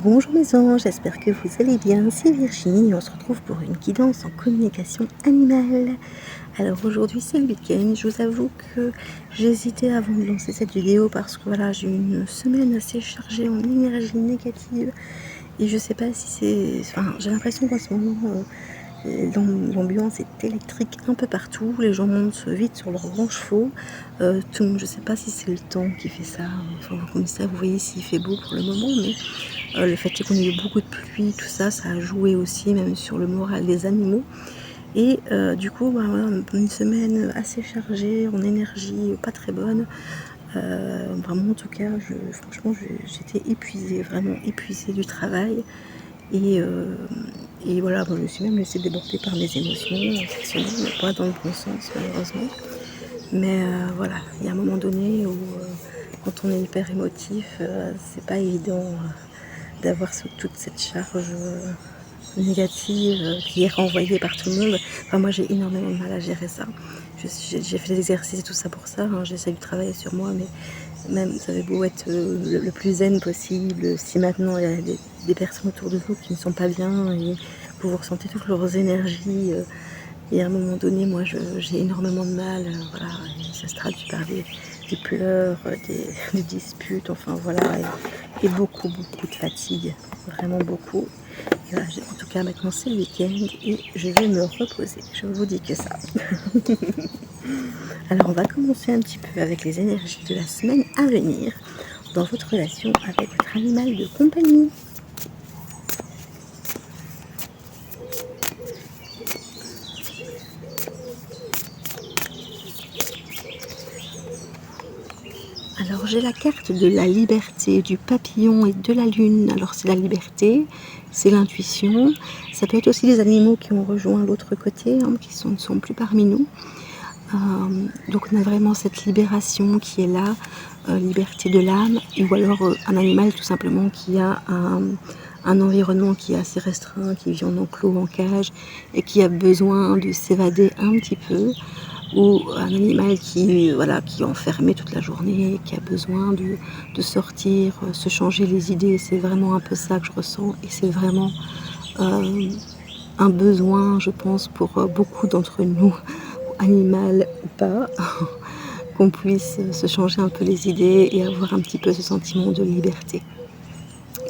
Bonjour mes anges, j'espère que vous allez bien, c'est Virginie et on se retrouve pour une guidance en communication animale. Alors aujourd'hui c'est le week-end, je vous avoue que j'ai hésité avant de lancer cette vidéo parce que voilà, j'ai eu une semaine assez chargée en énergie négative et je sais pas si c'est... Enfin, j'ai l'impression qu'en ce moment l'ambiance est électrique un peu partout, les gens montent vite sur leurs grands chevaux, je sais pas si c'est le temps qui fait ça, enfin comme ça vous voyez s'il fait beau pour le moment, mais le fait qu'on ait eu beaucoup de pluie, tout ça, ça a joué aussi même sur le moral des animaux. Et du coup, bah, voilà, une semaine assez chargée, en énergie pas très bonne. Vraiment, en tout cas, franchement, j'étais épuisée, vraiment épuisée du travail. Et voilà, bon, je me suis même laissée déborder par mes émotions cette semaine, mais pas dans le bon sens, malheureusement. Mais voilà, il y a un moment donné où, quand on est hyper émotif, c'est pas évident d'avoir toute cette charge négative qui est renvoyée par tout le monde. Enfin, moi, j'ai énormément de mal à gérer ça. J'ai fait des exercices et tout ça pour ça. Hein. J'essaie de travailler sur moi, mais même ça avait beau être le plus zen possible, si maintenant il y a des personnes autour de vous qui ne sont pas bien et que vous ressentez toutes leurs énergies, et à un moment donné, moi, j'ai énormément de mal. Voilà, et ça se traduit par des pleurs, des disputes, enfin voilà, et beaucoup, beaucoup de fatigue, vraiment beaucoup. Et voilà, en tout cas, maintenant c'est le week-end et je vais me reposer. Je vous dis que ça. Alors, on va commencer un petit peu avec les énergies de la semaine à venir dans votre relation avec votre animal de compagnie. Alors j'ai la carte de la liberté, du papillon et de la lune. Alors c'est la liberté, c'est l'intuition. Ça peut être aussi des animaux qui ont rejoint l'autre côté, hein, qui ne sont plus parmi nous. Donc on a vraiment cette libération qui est là, liberté de l'âme, ou alors un animal tout simplement qui a un environnement qui est assez restreint, qui vit en enclos, en cage, et qui a besoin de s'évader un petit peu, ou un animal qui, voilà, qui est enfermé toute la journée, qui a besoin de sortir, se changer les idées. C'est vraiment un peu ça que je ressens, et c'est vraiment un besoin, je pense, pour beaucoup d'entre nous, animal ou pas, qu'on puisse se changer un peu les idées et avoir un petit peu ce sentiment de liberté.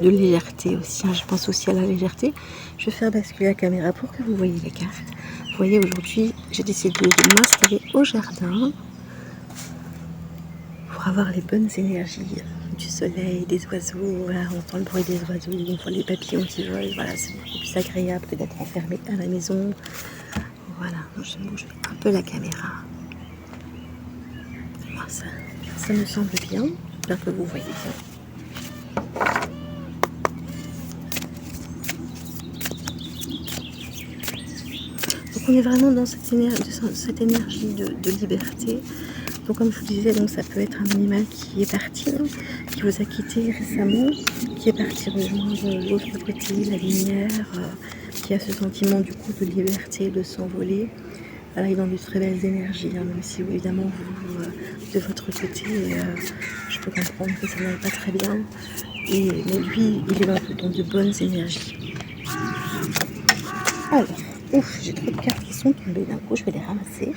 De légèreté aussi, hein. Je pense aussi à la légèreté. Je vais faire basculer la caméra pour que vous voyez les cartes. Vous voyez, aujourd'hui, j'ai décidé de m'installer au jardin pour avoir les bonnes énergies du soleil, des oiseaux. Voilà, on entend le bruit des oiseaux, on voit les papillons qui volent. Voilà, c'est beaucoup plus agréable que d'être enfermé à la maison. Voilà, je bouge un peu la caméra. Voilà, ça me semble bien. J'espère que vous voyez bien. Donc on est vraiment dans cette énergie de liberté. Donc comme je vous disais, donc ça peut être un animal qui est parti, hein, qui vous a quitté récemment, qui est parti rejoindre l'autre côté, la lumière, qui a ce sentiment du coup de liberté, de s'envoler. Voilà, il est dans de très belles énergies, hein, même si évidemment vous, de votre côté, je peux comprendre que ça n'aille pas très bien. Mais lui, il est dans de bonnes énergies. Alors, ouf, j'ai trop de cartes qui sont tombées d'un coup, je vais les ramasser.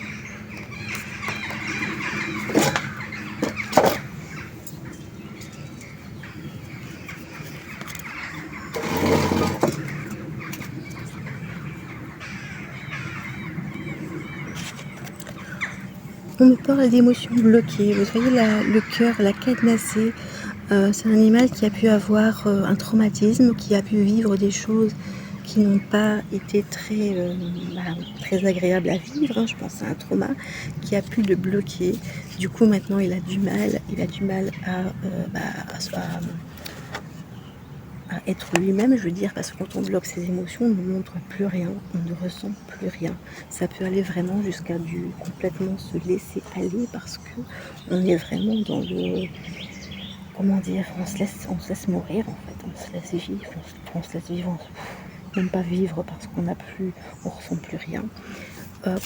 On me parle d'émotions bloquées. Vous voyez le cœur, la cadenassée. C'est un animal qui a pu avoir un traumatisme, qui a pu vivre des choses qui n'ont pas été très agréables à vivre. Hein. Je pense à un trauma qui a pu le bloquer. Du coup, maintenant, il a du mal à être lui-même, je veux dire, parce que quand on bloque ses émotions, on ne montre plus rien, on ne ressent plus rien. Ça peut aller vraiment jusqu'à complètement se laisser aller parce que on est vraiment dans le, comment dire, on se laisse mourir en fait, on se laisse vivre, on se laisse vivre, même pas vivre parce on ressent plus rien.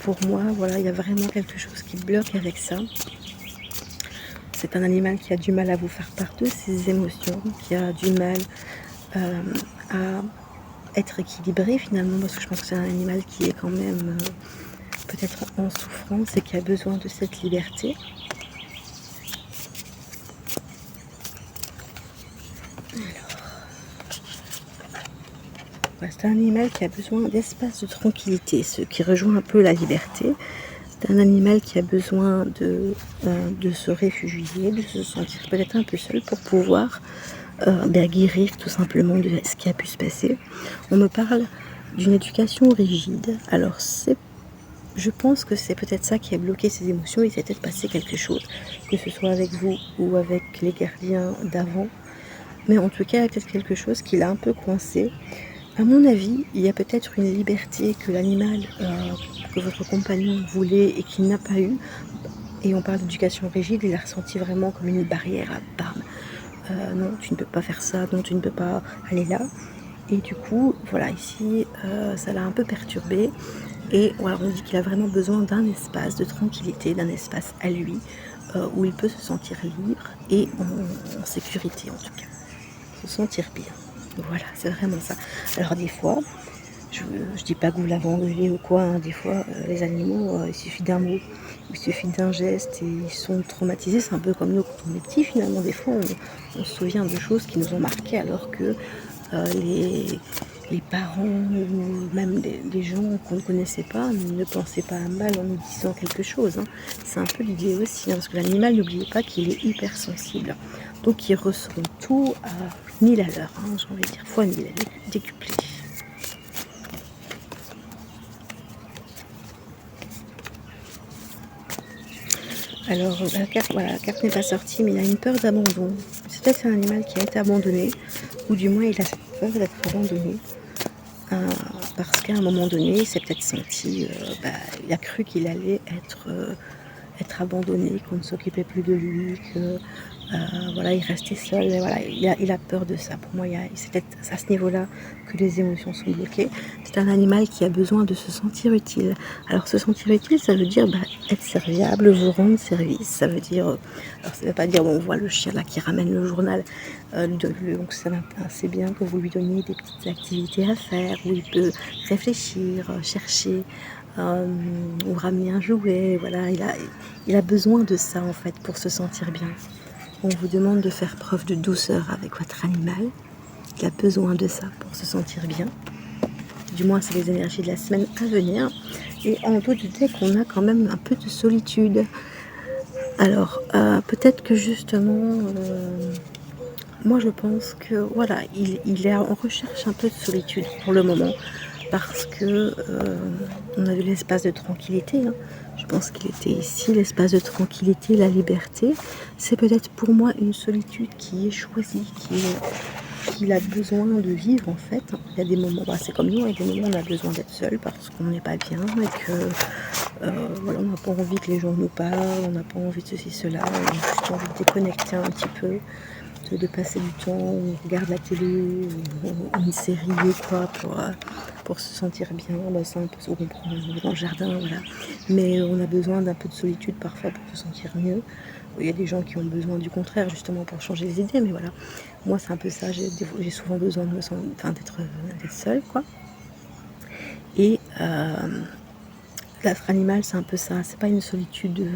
Pour moi, voilà, il y a vraiment quelque chose qui bloque avec ça. C'est un animal qui a du mal à vous faire part de ses émotions, qui a du mal à être équilibré finalement, parce que je pense que c'est un animal qui est quand même peut-être en souffrance et qui a besoin de cette liberté. Voilà, c'est un animal qui a besoin d'espace de tranquillité, ce qui rejoint un peu la liberté. C'est un animal qui a besoin de se réfugier, de se sentir peut-être un peu seul pour pouvoir guérir tout simplement de ce qui a pu se passer. On me parle d'une éducation rigide. Alors je pense que c'est peut-être ça qui a bloqué ses émotions. Il s'est peut-être passé quelque chose, que ce soit avec vous ou avec les gardiens d'avant. Mais en tout cas, il y a peut-être quelque chose qui l'a un peu coincé. À mon avis, il y a peut-être une liberté que l'animal, que votre compagnon voulait et qu'il n'a pas eu. Et on parle d'éducation rigide, il a ressenti vraiment comme une barrière. Bam, non, tu ne peux pas faire ça, non, tu ne peux pas aller là. Et du coup, voilà, ici, ça l'a un peu perturbé. Et voilà, on dit qu'il a vraiment besoin d'un espace de tranquillité, d'un espace à lui, où il peut se sentir libre et en sécurité en tout cas, se sentir bien. Voilà, c'est vraiment ça. Alors des fois, je dis pas que vous l'avez engueulé ou quoi, hein, des fois, les animaux, il suffit d'un mot, il suffit d'un geste et ils sont traumatisés. C'est un peu comme nous quand on est petit finalement. Des fois, on se souvient de choses qui nous ont marquées alors que les parents ou même les gens qu'on ne connaissait pas ne pensaient pas à mal en nous disant quelque chose. Hein. C'est un peu l'idée aussi, hein, parce que l'animal, n'oubliez pas qu'il est hypersensible. Donc il ressent tout à 1000 à l'heure, hein, j'ai envie de dire fois 1000, décuplé. Alors voilà, la carte n'est pas sortie, mais il a une peur d'abandon. C'est peut-être un animal qui a été abandonné, ou du moins il a cette peur d'être abandonné. Parce qu'à un moment donné, il s'est peut-être senti, il a cru qu'il allait être abandonné, qu'on ne s'occupait plus de lui, que voilà, il restait seul. Et voilà, il a peur de ça. Pour moi, c'est peut-être à ce niveau-là que les émotions sont bloquées. C'est un animal qui a besoin de se sentir utile. Alors, se sentir utile, ça veut dire être serviable, vous rendre service. Ça veut dire, alors ça ne veut pas dire, bon, on voit le chien là qui ramène le journal, donc c'est bien que vous lui donniez des petites activités à faire, où il peut réfléchir, chercher, ou ramener un jouet. Voilà, il a besoin de ça en fait pour se sentir bien. On vous demande de faire preuve de douceur avec votre animal. Il a besoin de ça pour se sentir bien. Du moins, c'est les énergies de la semaine à venir. Et en doute du deck, on a quand même un peu de solitude. Alors, peut-être que justement, moi je pense que voilà, il est en recherche un peu de solitude pour le moment. Parce que on a eu l'espace de tranquillité. Hein. Je pense qu'il était ici, l'espace de tranquillité, la liberté. C'est peut-être pour moi une solitude qui est choisie, qu'il a besoin de vivre en fait. Il y a des moments, c'est comme nous, il y a des moments où on a besoin d'être seul parce qu'on n'est pas bien et que voilà, on n'a pas envie que les gens nous parlent, on n'a pas envie de ceci, cela, on a juste envie de déconnecter un petit peu, de passer du temps, on regarde la télé ou une série ou quoi pour se sentir bien. C'est un peu ce qu'on prend dans le jardin, voilà. Mais on a besoin d'un peu de solitude parfois pour se sentir mieux. Il y a des gens qui ont besoin du contraire justement pour changer les idées, mais voilà. Moi c'est un peu ça, j'ai souvent besoin de d'être seule, quoi. Et l'être animal c'est un peu ça, c'est pas une solitude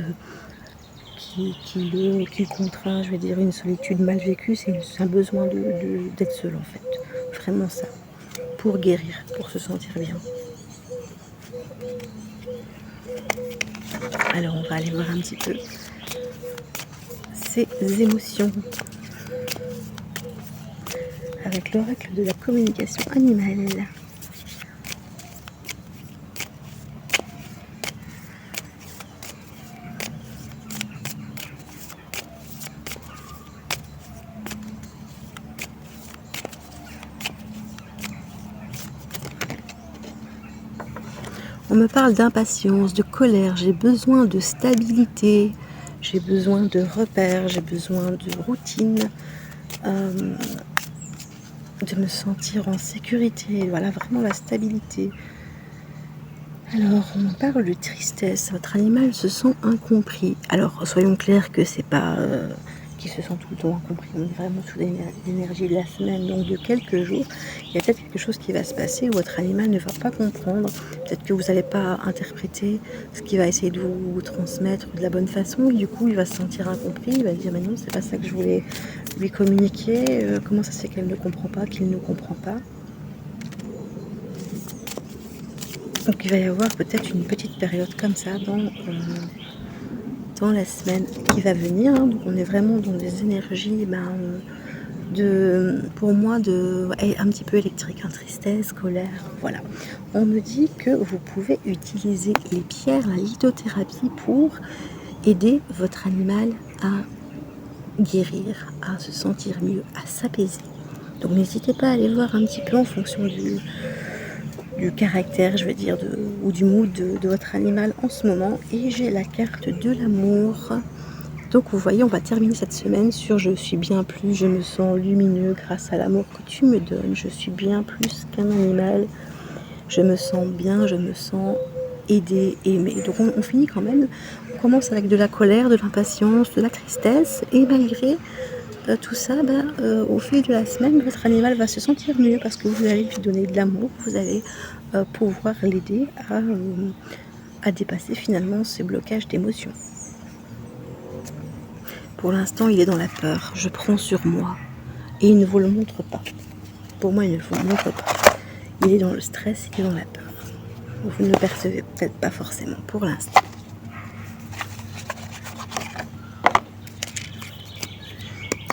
qui le contraint, je vais dire une solitude mal vécue, c'est un besoin d'être seul en fait. Vraiment ça. Pour guérir, pour se sentir bien. Alors on va aller voir un petit peu ses émotions avec l'oracle de la communication animale. On me parle d'impatience, de colère, j'ai besoin de stabilité, j'ai besoin de repères, j'ai besoin de routine, de me sentir en sécurité, voilà vraiment la stabilité. Alors on me parle de tristesse, votre animal se sent incompris. Alors soyons clairs que c'est pas qui se sent tout le temps incompris. On est vraiment sous l'énergie de la semaine, donc de quelques jours. Il y a peut-être quelque chose qui va se passer où votre animal ne va pas comprendre. Peut-être que vous n'allez pas interpréter ce qu'il va essayer de vous transmettre de la bonne façon. Et du coup, il va se sentir incompris. Il va se dire, mais non, c'est pas ça que je voulais lui communiquer. Comment ça se fait qu'elle ne comprend pas, qu'il ne comprend pas. Donc il va y avoir peut-être une petite période comme ça dans la semaine qui va venir. Donc on est vraiment dans des énergies pour moi un petit peu électrique, tristesse, colère, voilà. On me dit que vous pouvez utiliser les pierres, la lithothérapie pour aider votre animal à guérir, à se sentir mieux, à s'apaiser. Donc n'hésitez pas à aller voir un petit peu en fonction du caractère, je veux dire, ou du mood de votre animal en ce moment. Et j'ai la carte de l'amour. Donc vous voyez, on va terminer cette semaine sur je suis bien plus, je me sens lumineux grâce à l'amour que tu me donnes. Je suis bien plus qu'un animal. Je me sens bien, je me sens aidé, aimé. Donc on finit quand même, on commence avec de la colère, de l'impatience, de la tristesse. Et malgré tout ça, au fil de la semaine, votre animal va se sentir mieux parce que vous allez lui donner de l'amour, vous allez pouvoir l'aider à dépasser finalement ce blocage d'émotions. Pour l'instant, il est dans la peur. Je prends sur moi et il ne vous le montre pas. Pour moi, il ne vous le montre pas. Il est dans le stress, il est dans la peur. Vous ne le percevez peut-être pas forcément pour l'instant.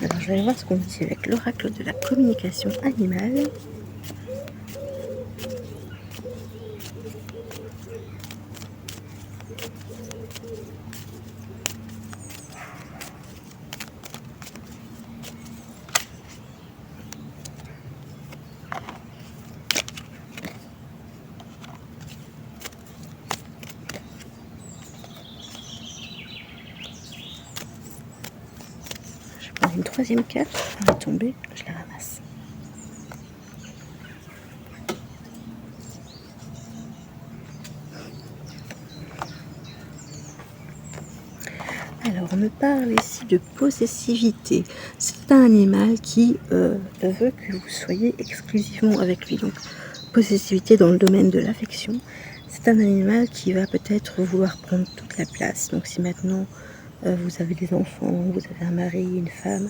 Alors, je vais aller voir ce qu'on dit avec l'oracle de la communication animale. Je prends une troisième carte, elle va tomber, je la ramasse. Alors, on me parle ici de possessivité. C'est un animal qui veut que vous soyez exclusivement avec lui. Donc, possessivité dans le domaine de l'affection. C'est un animal qui va peut-être vouloir prendre toute la place. Donc, si maintenant vous avez des enfants, vous avez un mari, une femme,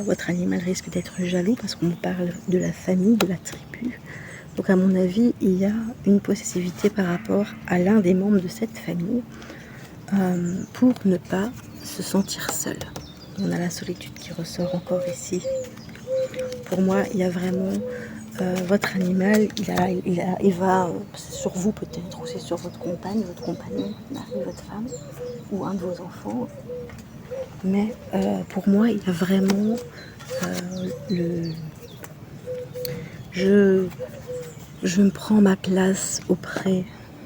votre animal risque d'être jaloux parce qu'on me parle de la famille, de la tribu. Donc, à mon avis, il y a une possessivité par rapport à l'un des membres de cette famille. Pour ne pas se sentir seul. On a la solitude qui ressort encore ici. Pour moi, il y a vraiment votre animal, il va, c'est sur vous peut-être, ou c'est sur votre compagne, votre compagnon, votre mari, votre femme, ou un de vos enfants. Mais pour moi, il y a vraiment je me prends ma place auprès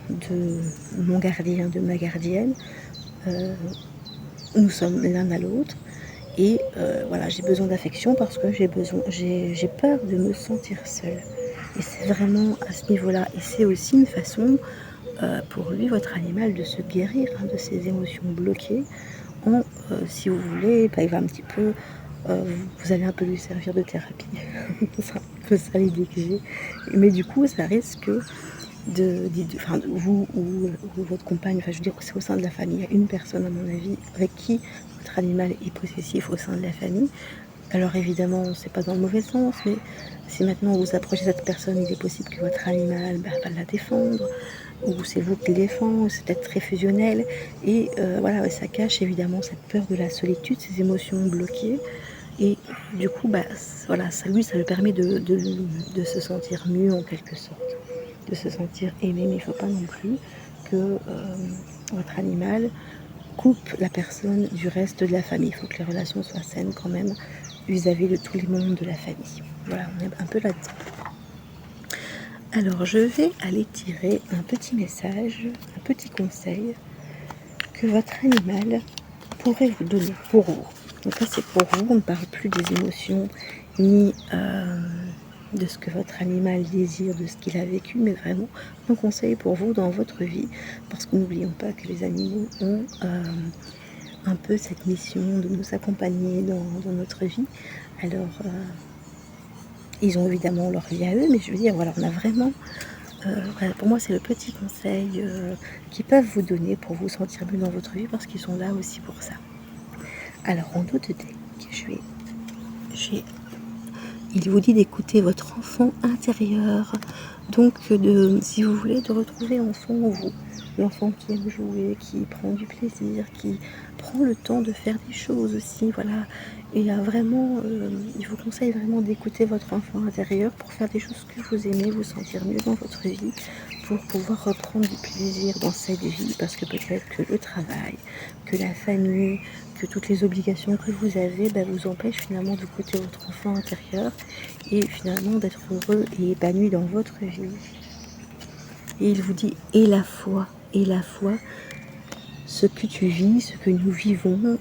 de mon gardien, de ma gardienne. Nous sommes l'un à l'autre et voilà, j'ai besoin d'affection parce que j'ai peur de me sentir seule. Et c'est vraiment à ce niveau-là. Et c'est aussi une façon pour lui, votre animal, de se guérir de ses émotions bloquées. Si vous voulez, il va un petit peu, vous allez un peu lui servir de thérapie. C'est un peu ça l'idée que j'ai. Mais du coup, ça risque vous ou votre compagne, enfin je veux dire que c'est au sein de la famille, il y a une personne à mon avis avec qui votre animal est possessif au sein de la famille. Alors évidemment, c'est pas dans le mauvais sens, mais si maintenant vous approchez cette personne, il est possible que votre animal va la défendre, ou c'est vous qui le défend, c'est peut-être très fusionnel, et voilà, ça cache évidemment cette peur de la solitude, ces émotions bloquées, et du coup, voilà, ça lui permet de se sentir mieux en quelque sorte, de se sentir aimé, mais il ne faut pas non plus que votre animal coupe la personne du reste de la famille. Il faut que les relations soient saines quand même vis-à-vis de tous les membres de la famille. Voilà, on est un peu là-dedans. Alors, je vais aller tirer un petit message, un petit conseil que votre animal pourrait vous donner pour vous. Donc là, c'est pour vous, on ne parle plus des émotions ni de ce que votre animal désire, de ce qu'il a vécu, mais vraiment un conseil pour vous dans votre vie, parce que n'oublions pas que les animaux ont un peu cette mission de nous accompagner dans notre vie. Alors, ils ont évidemment leur vie à eux, mais je veux dire, voilà, on a vraiment, voilà, pour moi, c'est le petit conseil qu'ils peuvent vous donner pour vous sentir mieux dans votre vie, parce qu'ils sont là aussi pour ça. Alors, en d'autres deck, il vous dit d'écouter votre enfant intérieur. Donc, si vous voulez, de retrouver enfant en vous. L'enfant qui aime jouer, qui prend du plaisir, qui prend le temps de faire des choses aussi. Voilà. Et il vous conseille vraiment d'écouter votre enfant intérieur pour faire des choses que vous aimez, vous sentir mieux dans votre vie, pour pouvoir reprendre du plaisir dans cette vie. Parce que peut-être que le travail, que la famille, que toutes les obligations que vous avez vous empêchent finalement d'écouter votre enfant intérieur et finalement d'être heureux et épanoui dans votre vie. Et il vous dit, et la foi, ce que tu vis, ce que nous vivons,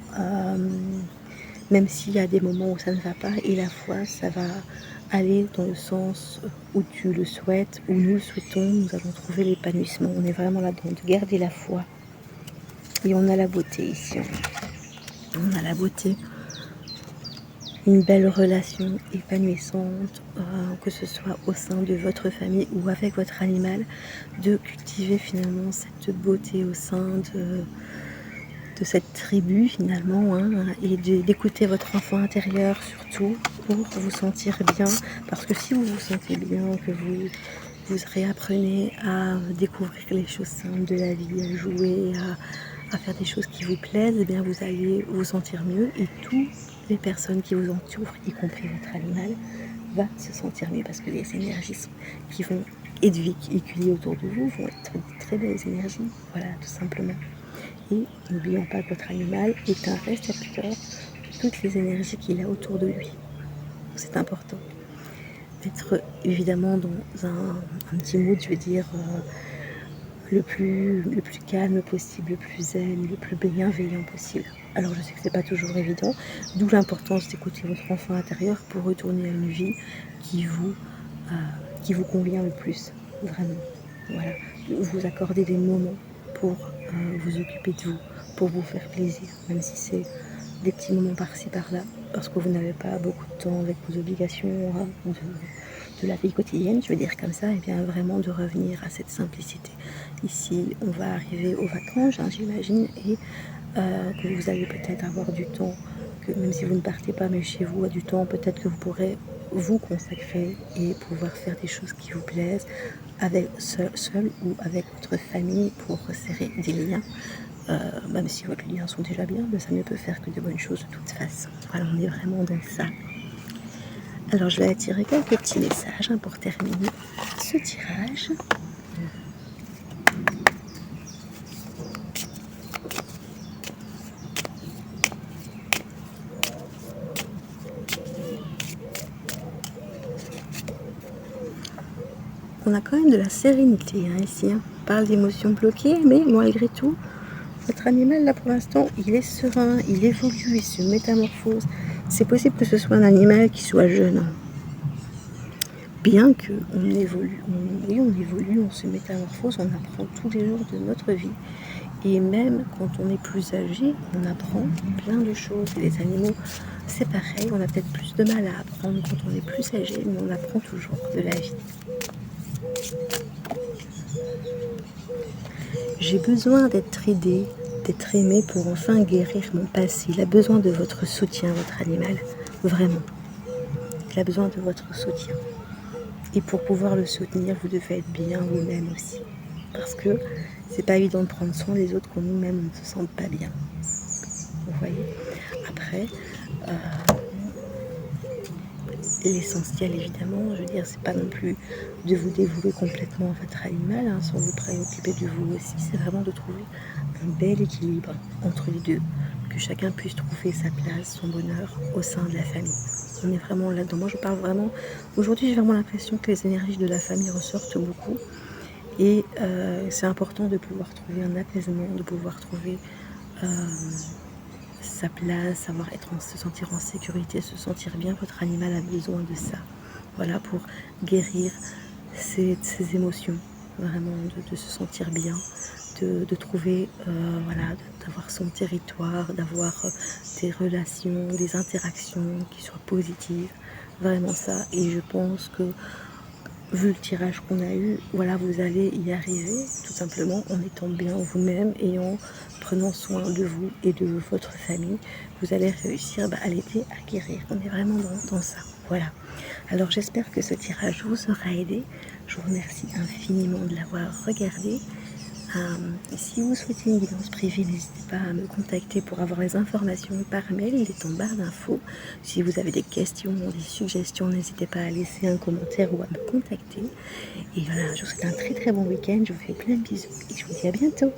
même s'il y a des moments où ça ne va pas, et la foi, ça va aller dans le sens où tu le souhaites, où nous le souhaitons, nous allons trouver l'épanouissement. On est vraiment là-dedans, de garder la foi. Et on a la beauté ici. On a la beauté. Une belle relation épanouissante, que ce soit au sein de votre famille ou avec votre animal, de cultiver finalement cette beauté au sein de cette tribu finalement, et d'écouter votre enfant intérieur surtout pour vous sentir bien, parce que si vous vous sentez bien, que vous réapprenez à découvrir les choses simples de la vie, à jouer, à faire des choses qui vous plaisent, eh bien vous allez vous sentir mieux, et toutes les personnes qui vous entourent, y compris votre animal, va se sentir mieux, parce que les énergies qui vont éculer autour de vous vont être de très belles énergies, voilà, tout simplement. Et n'oublions pas que votre animal est un récepteur de toutes les énergies qu'il a autour de lui. C'est important d'être évidemment dans un petit mood, je veux dire, le plus calme possible, le plus zen, le plus bienveillant possible. Alors je sais que c'est pas toujours évident, d'où l'importance d'écouter votre enfant intérieur pour retourner à une vie qui vous convient le plus, vraiment. Voilà, vous accorder des moments pour vous occuper de vous, pour vous faire plaisir, même si c'est des petits moments par-ci par-là, parce que vous n'avez pas beaucoup de temps avec vos obligations de la vie quotidienne, je veux dire comme ça, et bien vraiment de revenir à cette simplicité. Ici, on va arriver aux vacances, j'imagine, et que vous allez peut-être avoir du temps, que même si vous ne partez pas, mais chez vous, du temps, peut-être que vous pourrez vous consacrer et pouvoir faire des choses qui vous plaisent, avec seul ou avec votre famille, pour resserrer des liens. Même si votre liens sont déjà bien, mais ça ne peut faire que de bonnes choses de toute façon. Voilà, on est vraiment dans ça. Alors je vais attirer quelques petits messages pour terminer ce tirage. On a quand même de la sérénité ici. On parle d'émotions bloquées, mais malgré tout, votre animal là pour l'instant, il est serein, il évolue, il se métamorphose. C'est possible que ce soit un animal qui soit jeune. Bien qu'on évolue, on se métamorphose, on apprend tous les jours de notre vie. Et même quand on est plus âgé, on apprend plein de choses. Et les animaux, c'est pareil, on a peut-être plus de mal à apprendre quand on est plus âgé, mais on apprend toujours de la vie. J'ai besoin d'être aidé, d'être aimé pour enfin guérir mon passé. Il a besoin de votre soutien, votre animal, vraiment. Il a besoin de votre soutien. Et pour pouvoir le soutenir, vous devez être bien vous-même aussi. Parce que c'est pas évident de prendre soin des autres quand nous-mêmes on ne se sent pas bien. Vous voyez ? Après, l'essentiel évidemment, je veux dire, c'est pas non plus de vous dévouer complètement à votre animal, sans vous préoccuper de vous aussi. C'est vraiment de trouver un bel équilibre entre les deux. Que chacun puisse trouver sa place, son bonheur au sein de la famille. On est vraiment là-dedans. Moi je parle vraiment, aujourd'hui j'ai vraiment l'impression que les énergies de la famille ressortent beaucoup. Et c'est important de pouvoir trouver un apaisement, de pouvoir trouver sa place, se sentir en sécurité, se sentir bien. Votre animal a besoin de ça. Voilà, pour guérir ces émotions, vraiment de se sentir bien, de trouver, voilà, d'avoir son territoire, d'avoir des relations, des interactions qui soient positives, vraiment ça. Et je pense que vu le tirage qu'on a eu, voilà, vous allez y arriver, tout simplement en étant bien vous-même et en prenant soin de vous et de votre famille. Vous allez réussir à l'aider à guérir. On est vraiment dans ça. Voilà. Alors j'espère que ce tirage vous aura aidé. Je vous remercie infiniment de l'avoir regardé. Si vous souhaitez une guidance privée, n'hésitez pas à me contacter pour avoir les informations par mail, il est en barre d'infos. Si vous avez des questions, des suggestions, n'hésitez pas à laisser un commentaire ou à me contacter. Et voilà, je vous souhaite un très très bon week-end, je vous fais plein de bisous et je vous dis à bientôt.